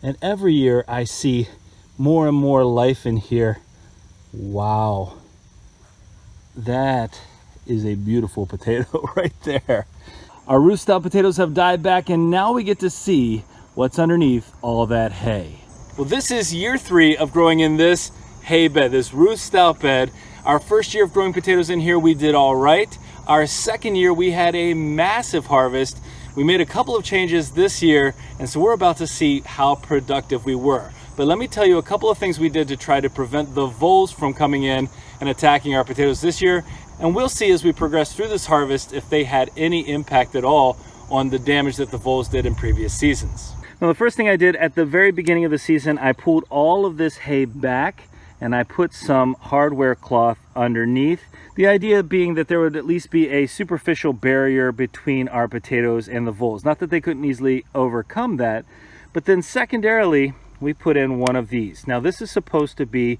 And every year I see more and more life in here. Wow. That is a beautiful potato right there. Our Ruth Stout potatoes have died back, and now we get to see what's underneath all that hay. Well, this is year 3 of growing in this hay bed, this Ruth Stout bed. Our first year of growing potatoes in here, we did all right. Our second year, we had a massive harvest. We made a couple of changes this year, and so we're about to see how productive we were. But let me tell you a couple of things we did to try to prevent the voles from coming in and attacking our potatoes this year. And we'll see as we progress through this harvest if they had any impact at all on the damage that the voles did in previous seasons. Now, the first thing I did at the very beginning of the season, I pulled all of this hay back and I put some hardware cloth underneath. The idea being that there would at least be a superficial barrier between our potatoes and the voles. Not that they couldn't easily overcome that, but then secondarily, we put in one of these. Now, this is supposed to be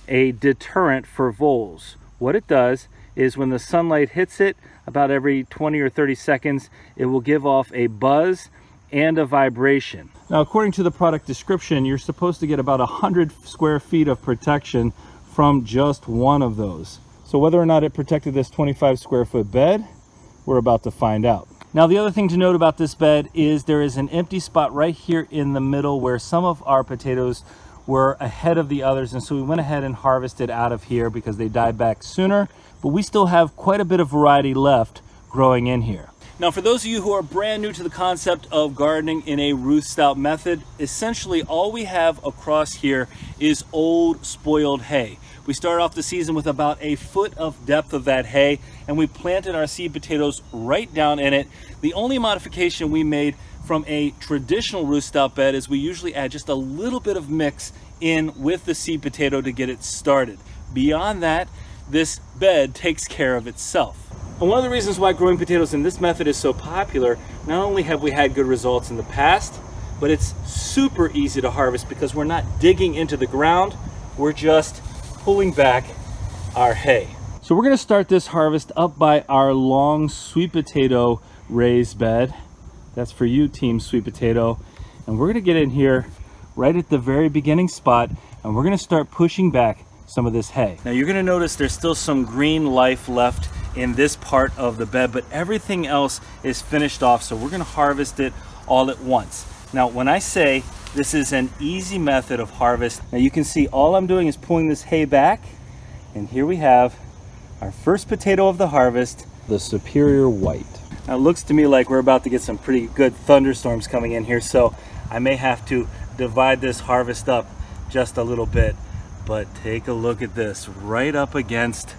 a deterrent for voles. What it does is when the sunlight hits it, about every 20 or 30 seconds, it will give off a buzz and a vibration. Now, according to the product description, you're supposed to get about 100 square feet of protection from just one of those. So whether or not it protected this 25 square foot bed, we're about to find out. Now, the other thing to note about this bed is there is an empty spot right here in the middle where some of our potatoes were ahead of the others, and so we went ahead and harvested out of here because they died back sooner, but we still have quite a bit of variety left growing in here. Now, for those of you who are brand new to the concept of gardening in a Ruth Stout method, essentially all we have across here is old spoiled hay. We started off the season with about a foot of depth of that hay, and we planted our seed potatoes right down in it. The only modification we made from a traditional Ruth Stout bed is we usually add just a little bit of mix in with the seed potato to get it started. Beyond that, this bed takes care of itself. And one of the reasons why growing potatoes in this method is so popular, not only have we had good results in the past, but it's super easy to harvest because we're not digging into the ground, we're just pulling back our hay. So we're going to start this harvest up by our long sweet potato raised bed. That's for you, Team Sweet Potato. And we're going to get in here right at the very beginning spot, and we're going to start pushing back some of this hay. Now, you're going to notice there's still some green life left in this part of the bed, but everything else is finished off, so we're going to harvest it all at once. Now, when I say this is an easy method of harvest, now you can see all I'm doing is pulling this hay back, and here we have our first potato of the harvest, the Superior White. Now, it looks to me like we're about to get some pretty good thunderstorms coming in here, so I may have to divide this harvest up just a little bit. But take a look at this, right up against,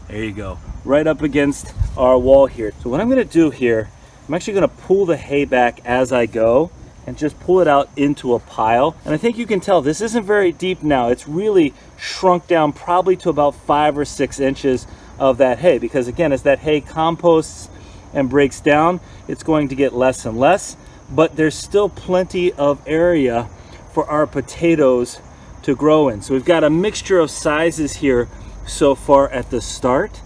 there you go, right up against our wall here. So what I'm going to do here, I'm actually going to pull the hay back as I go and just pull it out into a pile. And I think you can tell this isn't very deep now. It's really shrunk down probably to about 5 or 6 inches of that hay, because again, as that hay composts and breaks down, it's going to get less and less, but there's still plenty of area for our potatoes to grow in. So we've got a mixture of sizes here so far at the start,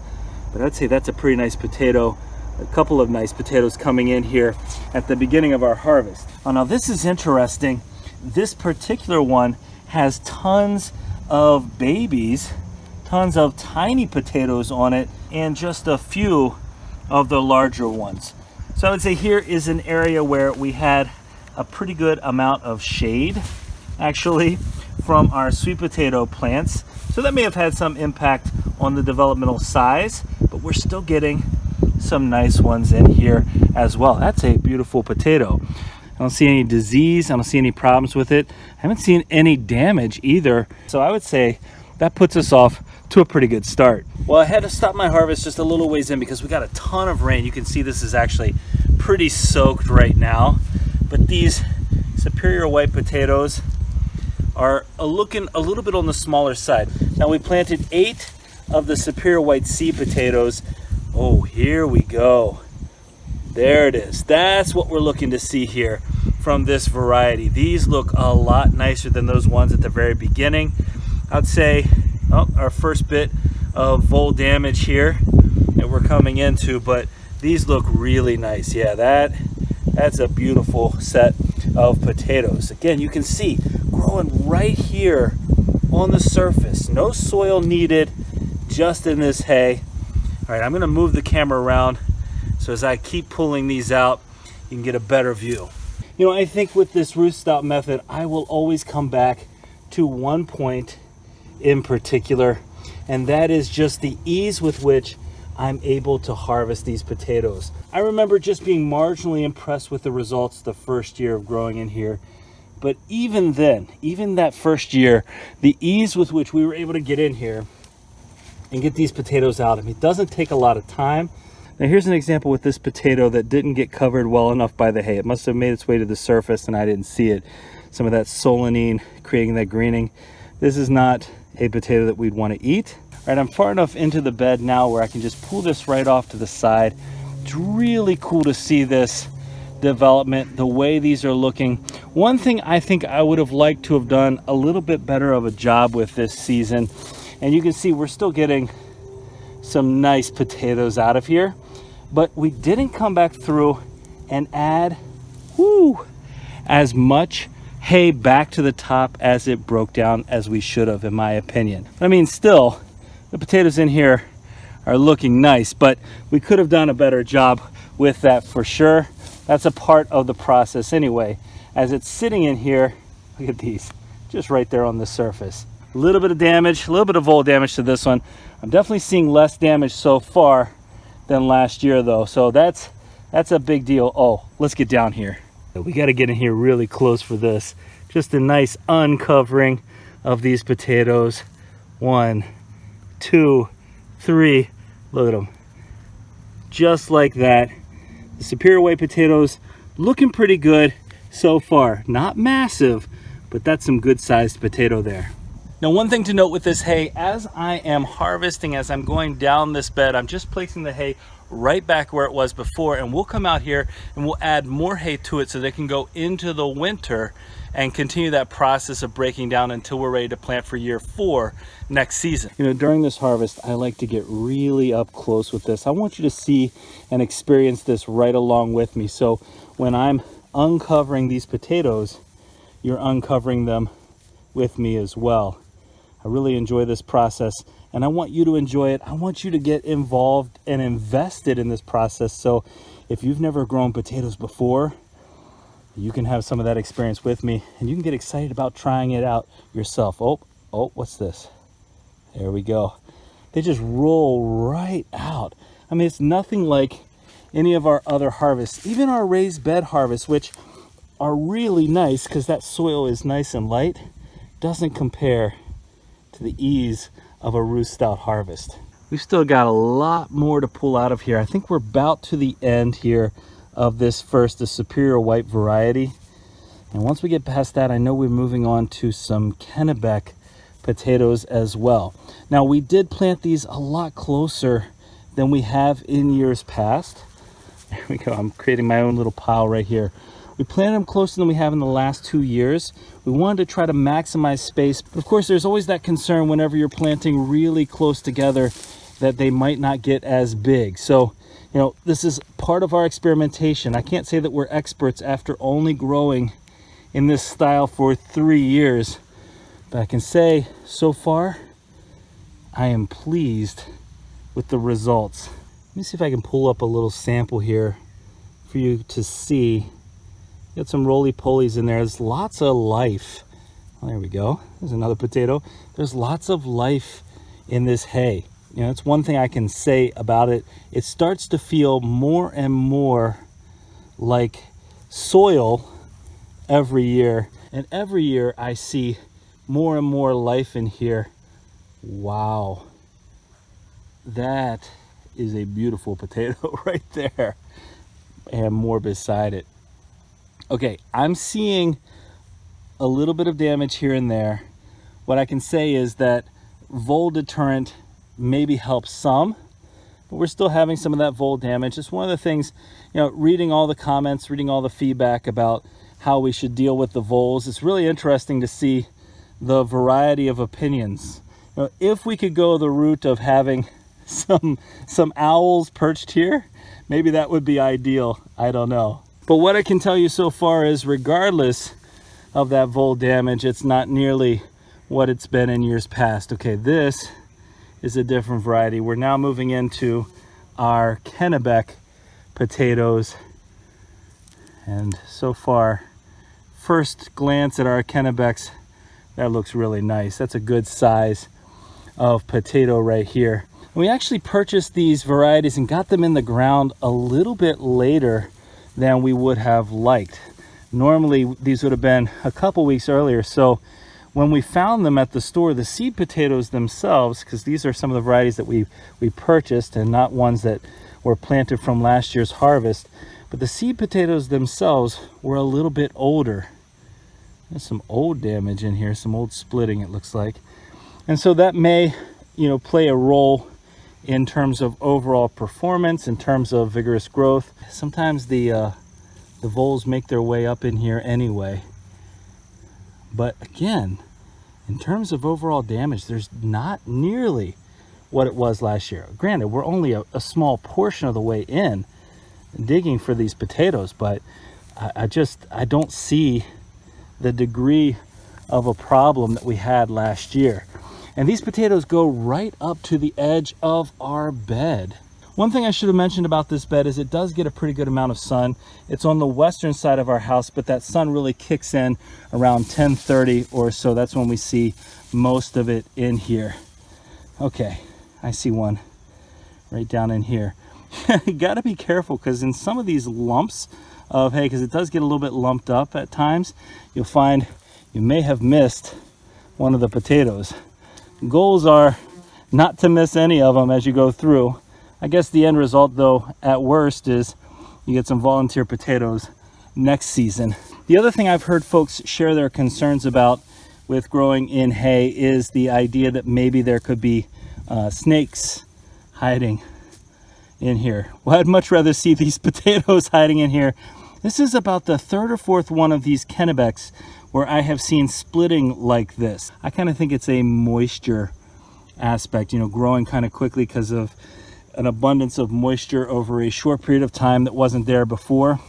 but I'd say that's a pretty nice potato. A couple of nice potatoes coming in here at the beginning of our harvest. Oh, now this is interesting. This particular one has tons of babies, tons of tiny potatoes on it, and just a few of the larger ones. So I would say here is an area where we had a pretty good amount of shade actually from our sweet potato plants. So that may have had some impact on the developmental size, but we're still getting some nice ones in here as well. That's a beautiful potato. I don't see any disease. I don't see any problems with it. I haven't seen any damage either. So I would say that puts us off to a pretty good start. Well, I had to stop my harvest just a little ways in because we got a ton of rain. You can see this is actually pretty soaked right now. But these Superior White potatoes are looking a little bit on the smaller side. Now, we planted 8 of the Superior White seed potatoes. Oh, here we go. There it is. That's what we're looking to see here from this variety. These look a lot nicer than those ones at the very beginning. I'd say our first bit of vole damage here that we're coming into, but these look really nice. Yeah, that's a beautiful set of potatoes. Again, you can see growing right here on the surface. No soil needed, just in this hay. All right, I'm gonna move the camera around so as I keep pulling these out, you can get a better view. You know, I think with this Ruth Stout method, I will always come back to one point in particular, and that is just the ease with which I'm able to harvest these potatoes. I remember just being marginally impressed with the results the first year of growing in here. But even then, even that first year, the ease with which we were able to get in here and get these potatoes out, I mean, it doesn't take a lot of time. Now here's an example with this potato that didn't get covered well enough by the hay. It must have made its way to the surface and I didn't see it. Some of that solanine creating that greening. This is not a potato that we'd want to eat. All right, I'm far enough into the bed now where I can just pull this right off to the side. It's really cool to see this development, the way these are looking. One thing I think I would have liked to have done a little bit better of a job with this season, and you can see we're still getting some nice potatoes out of here, but we didn't come back through and add as much hay back to the top as it broke down as we should have, in my opinion. I mean, still, the potatoes in here are looking nice, but we could have done a better job with that for sure. That's a part of the process anyway. As it's sitting in here, look at these, just right there on the surface. A little bit of damage, a little bit of vole damage to this one. I'm definitely seeing less damage so far than last year though, so that's a big deal. Oh, let's get down here. We got to get in here really close for this. Just a nice uncovering of these potatoes. 1, 2, 3, look at them. Just like that. The superior weight potatoes looking pretty good so far. Not massive, but that's some good sized potato there. Now, one thing to note with this hay, as I am harvesting, as I'm going down this bed, I'm just placing the hay right back where it was before, and we'll come out here and we'll add more hay to it so they can go into the winter and continue that process of breaking down until we're ready to plant for year 4 next season. You know, during this harvest, I like to get really up close with this. I want you to see and experience this right along with me. So when I'm uncovering these potatoes, you're uncovering them with me as well. I really enjoy this process, and I want you to enjoy it. I want you to get involved and invested in this process. So if you've never grown potatoes before, you can have some of that experience with me, and you can get excited about trying it out yourself. Oh, what's this? There we go. They just roll right out. I mean, it's nothing like any of our other harvests, even our raised bed harvests, which are really nice because that soil is nice and light, doesn't compare to the ease of a Ruth Stout harvest. We've still got a lot more to pull out of here. I think we're about to the end here of this first, the superior white variety. And once we get past that, I know we're moving on to some Kennebec potatoes as well. Now, we did plant these a lot closer than we have in years past. There we go. I'm creating my own little pile right here. We planted them closer than we have in the last 2 years. We wanted to try to maximize space, but of course there's always that concern whenever you're planting really close together that they might not get as big. So, you know, this is part of our experimentation. I can't say that we're experts after only growing in this style for 3 years, but I can say so far I am pleased with the results. Let me see if I can pull up a little sample here for you to see. Got some roly-polies in there. There's lots of life. Oh, there we go. There's another potato. There's lots of life in this hay. You know, it's one thing I can say about it. It starts to feel more and more like soil every year. And every year I see more and more life in here. Wow. That is a beautiful potato right there. And more beside it. Okay, I'm seeing a little bit of damage here and there. What I can say is that vole deterrent maybe helps some, but we're still having some of that vole damage. It's one of the things, you know, reading all the comments, reading all the feedback about how we should deal with the voles. It's really interesting to see the variety of opinions. You know, if we could go the route of having some owls perched here, maybe that would be ideal. I don't know. But what I can tell you so far is regardless of that vole damage, it's not nearly what it's been in years past. Okay, this is a different variety. We're now moving into our Kennebec potatoes. And so far, first glance at our Kennebecs, that looks really nice. That's a good size of potato right here. We actually purchased these varieties and got them in the ground a little bit later than we would have liked. Normally these would have been a couple weeks earlier. So when we found them at the store, the seed potatoes themselves, because these are some of the varieties that we purchased and not ones that were planted from last year's harvest, but the seed potatoes themselves were a little bit older. There's some old damage in here, some old splitting it looks like. And so that may, play a role in terms of overall performance, in terms of vigorous growth. Sometimes the voles make their way up in here anyway. But again, in terms of overall damage, there's not nearly what it was last year. Granted, we're only a small portion of the way in digging for these potatoes, but I don't see the degree of a problem that we had last year. And these potatoes go right up to the edge of our bed. One thing I should have mentioned about this bed is it does get a pretty good amount of sun. It's on the western side of our house, but that sun really kicks in around 10:30 or so. That's when we see most of it in here. Okay, I see one right down in here. You got to be careful, because in some of these lumps of hay, because it does get a little bit lumped up at times, you'll find you may have missed one of the potatoes. Goals are not to miss any of them as you go through. I guess the end result, though, at worst, is you get some volunteer potatoes next season. The other thing I've heard folks share their concerns about with growing in hay is the idea that maybe there could be snakes hiding in here. Well, I'd much rather see these potatoes hiding in here. This is about the third or fourth one of these Kennebecs where I have seen splitting like this. I kind of think it's a moisture aspect, growing kind of quickly because of an abundance of moisture over a short period of time that wasn't there before.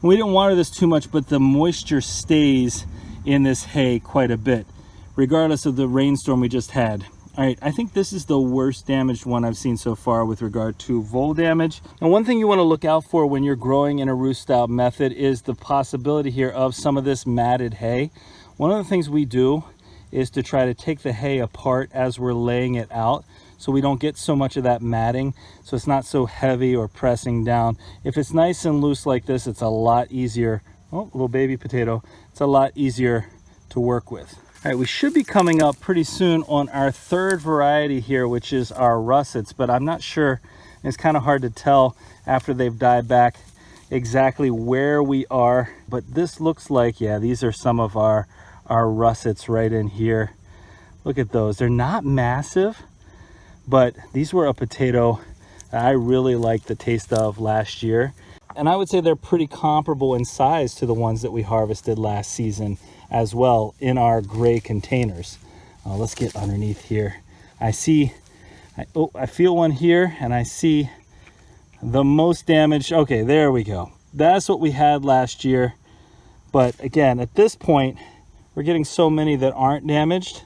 We didn't water this too much, but the moisture stays in this hay quite a bit, regardless of the rainstorm we just had. All right, I think this is the worst damaged one I've seen so far with regard to vole damage. And one thing you want to look out for when you're growing in a Ruth Stout method is the possibility here of some of this matted hay. One of the things we do is to try to take the hay apart as we're laying it out, so we don't get so much of that matting, so it's not so heavy or pressing down. If it's nice and loose like this, it's a lot easier. Oh, little baby potato. It's a lot easier to work with. All right, we should be coming up pretty soon on our third variety here, which is our Russets, but I'm not sure. It's kind of hard to tell after they've died back exactly where we are, but this looks like, yeah, these are some of our Russets right in here. Look at those. They're not massive, but these were a potato I really liked the taste of last year. And I would say they're pretty comparable in size to the ones that we harvested last season as well in our gray containers. Let's get underneath here. I feel one here, and I see the most damaged. Okay, there we go. That's what we had last year. But again, at this point, we're getting so many that aren't damaged.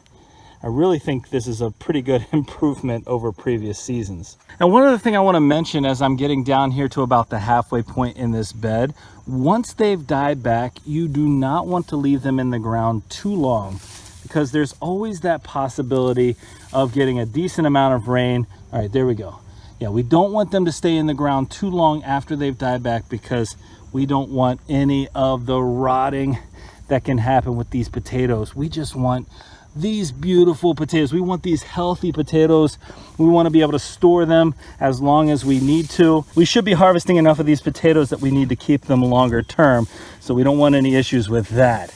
I really think this is a pretty good improvement over previous seasons. And one other thing I want to mention as I'm getting down here to about the halfway point in this bed, once they've died back, you do not want to leave them in the ground too long, because there's always that possibility of getting a decent amount of rain. All right, there we go. Yeah, we don't want them to stay in the ground too long after they've died back, because we don't want any of the rotting that can happen with these potatoes. We just want these beautiful potatoes. We want these healthy potatoes. We want to be able to store them as long as we need to. We should be harvesting enough of these potatoes that we need to keep them longer term, so we don't want any issues with that.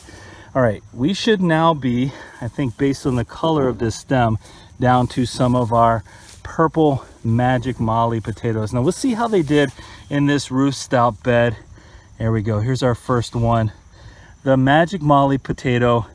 All right, we should now be, I think based on the color of this stem, down to some of our purple Magic Molly potatoes. Now let's see how they did in this Ruth Stout bed. There we go. Here's our first one. The Magic Molly potato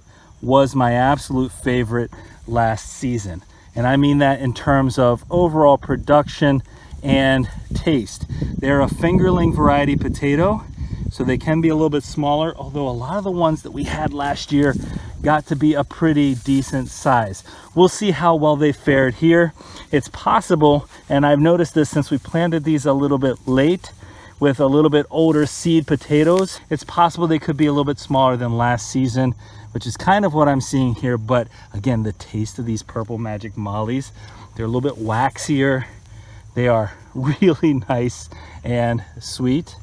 was my absolute favorite last season. And I mean that in terms of overall production and taste. They're a fingerling variety potato, so they can be a little bit smaller, although a lot of the ones that we had last year got to be a pretty decent size. We'll see how well they fared here. It's possible, and I've noticed this since we planted these a little bit late with a little bit older seed potatoes, it's possible they could be a little bit smaller than last season, which is kind of what I'm seeing here. But again, the taste of these purple magic mollies, they're a little bit waxier. They are really nice and sweet.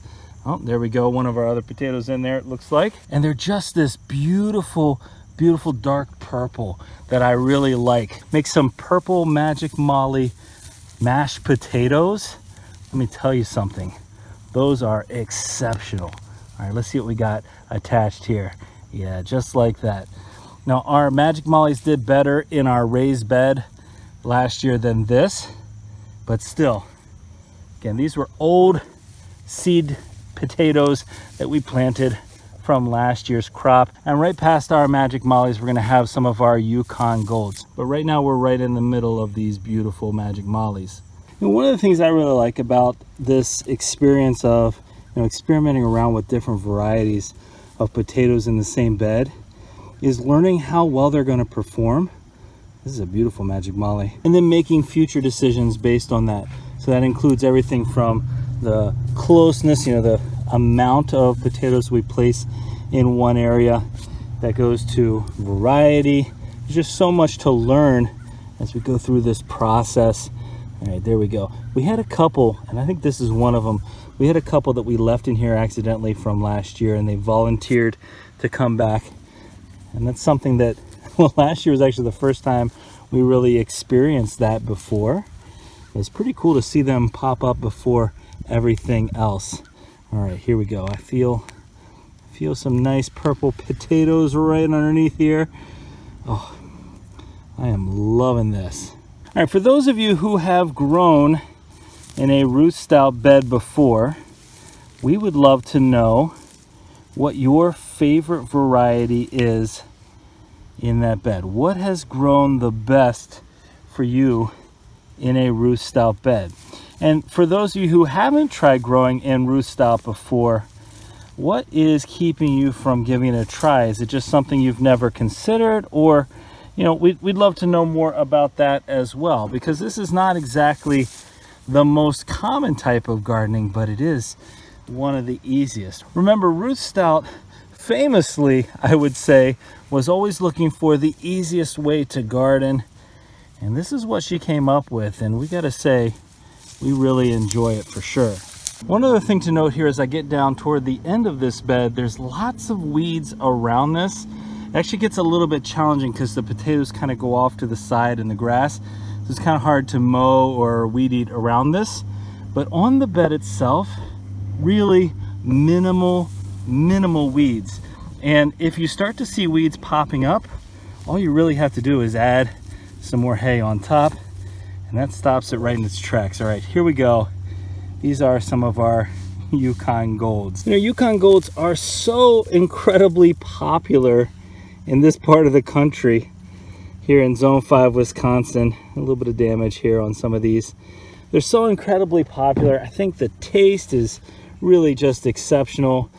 Oh, there we go. One of our other potatoes in there, it looks like. And they're just this beautiful, beautiful dark purple that I really like. Make some purple magic molly mashed potatoes. Let me tell you something. Those are exceptional. All right, let's see what we got attached here. Yeah, just like that. Now, our magic mollies did better in our raised bed last year than this, but still, again, these were old seed potatoes that we planted from last year's crop. And right past our magic mollies, we're gonna have some of our Yukon Golds. But right now, we're right in the middle of these beautiful magic mollies. And one of the things I really like about this experience of experimenting around with different varieties of potatoes in the same bed is learning how well they're going to perform. This is a beautiful magic molly. And then making future decisions based on that. So that includes everything from the closeness, the amount of potatoes we place in one area, that goes to variety. There's just so much to learn as we go through this process. All right, there we go. We had a couple, and I think this is one of them. We had a couple that we left in here accidentally from last year, and they volunteered to come back. And that's something that, well, last year was actually the first time we really experienced that before. It's pretty cool to see them pop up before everything else. All right, here we go. I feel some nice purple potatoes right underneath here. Oh, I am loving this. All right, for those of you who have grown in a Ruth Stout bed before, we would love to know what your favorite variety is in that bed. What has grown the best for you in a Ruth Stout bed? And for those of you who haven't tried growing in Ruth Stout before, what is keeping you from giving it a try? Is it just something you've never considered? Or we'd love to know more about that as well, because this is not exactly the most common type of gardening, but it is one of the easiest. Remember, Ruth Stout famously, I would say, was always looking for the easiest way to garden, and this is what she came up with, and we gotta say, we really enjoy it for sure. One other thing to note here as I get down toward the end of this bed, there's lots of weeds around this. It actually gets a little bit challenging because the potatoes kind of go off to the side in the grass. So it's kind of hard to mow or weed eat around this. But on the bed itself, really minimal weeds. And if you start to see weeds popping up, all you really have to do is add some more hay on top, and that stops it right in its tracks. All right, here we go. These are some of our Yukon Golds. Yukon Golds are so incredibly popular in this part of the country. Here in Zone 5, Wisconsin, a little bit of damage here on some of these. They're so incredibly popular. I think the taste is really just exceptional.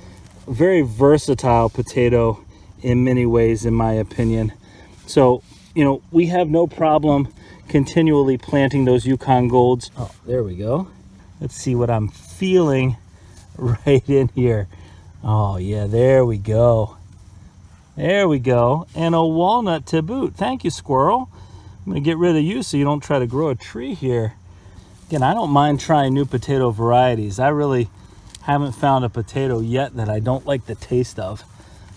Very versatile potato in many ways, in my opinion. So, we have no problem continually planting those Yukon Golds. Oh, there we go. Let's see what I'm feeling right in here. Oh yeah, there we go. There we go. And a walnut to boot. Thank you, squirrel. I'm gonna get rid of you so you don't try to grow a tree here. Again, I don't mind trying new potato varieties. I really haven't found a potato yet that I don't like the taste of.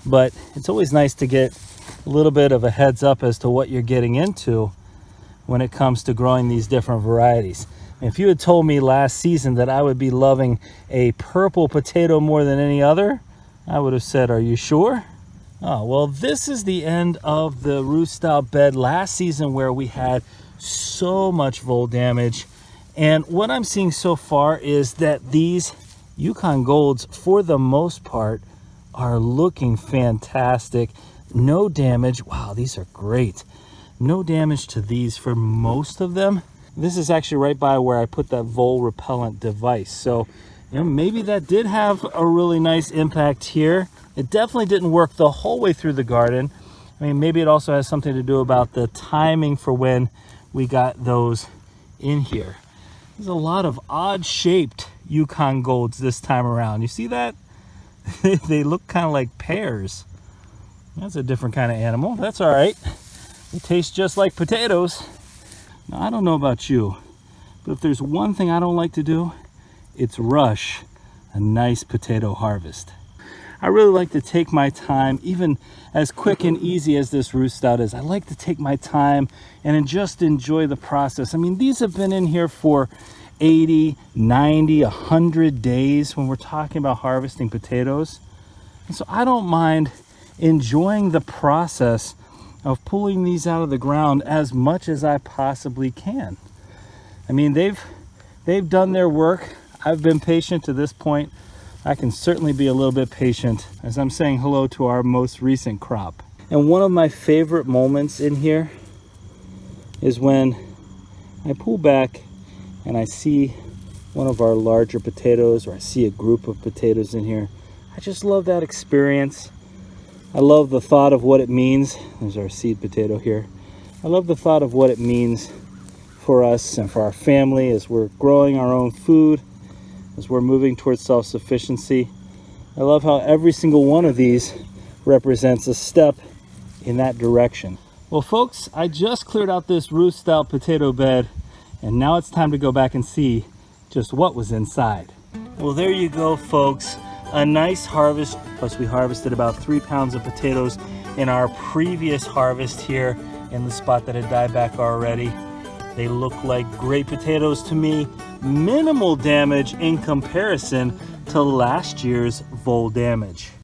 But it's always nice to get a little bit of a heads up as to what you're getting into when it comes to growing these different varieties. If you had told me last season that I would be loving a purple potato more than any other, I would have said, are you sure? Oh, well, this is the end of the Ruth Stout bed last season where we had so much vole damage. And what I'm seeing so far is that these Yukon Golds, for the most part, are looking fantastic. No damage. Wow, these are great. No damage to these for most of them. This is actually right by where I put that vole repellent device. So You know, maybe that did have a really nice impact here. It definitely didn't work the whole way through the garden. I mean, maybe it also has something to do about the timing for when we got those in here. There's a lot of odd shaped Yukon Golds this time around. You see that? They look kind of like pears. That's a different kind of animal. That's all right. They taste just like potatoes. Now, I don't know about you, but if there's one thing I don't like to do, it's rush a nice potato harvest. I really like to take my time, even as quick and easy as this Ruth Stout is. I like to take my time and just enjoy the process. I mean, these have been in here for 80, 90, 100 days when we're talking about harvesting potatoes. And so I don't mind enjoying the process of pulling these out of the ground as much as I possibly can. I mean, they've done their work. I've been patient to this point. I can certainly be a little bit patient as I'm saying hello to our most recent crop. And one of my favorite moments in here is when I pull back and I see one of our larger potatoes, or I see a group of potatoes in here. I just love that experience. I love the thought of what it means. There's our seed potato here. I love the thought of what it means for us and for our family as we're growing our own food, as we're moving towards self-sufficiency. I love how every single one of these represents a step in that direction. Well, folks, I just cleared out this Ruth Stout potato bed, and now it's time to go back and see just what was inside. Well, there you go, folks. A nice harvest, plus we harvested about 3 pounds of potatoes in our previous harvest here in the spot that had died back already. They look like great potatoes to me. Minimal damage in comparison to last year's vole damage.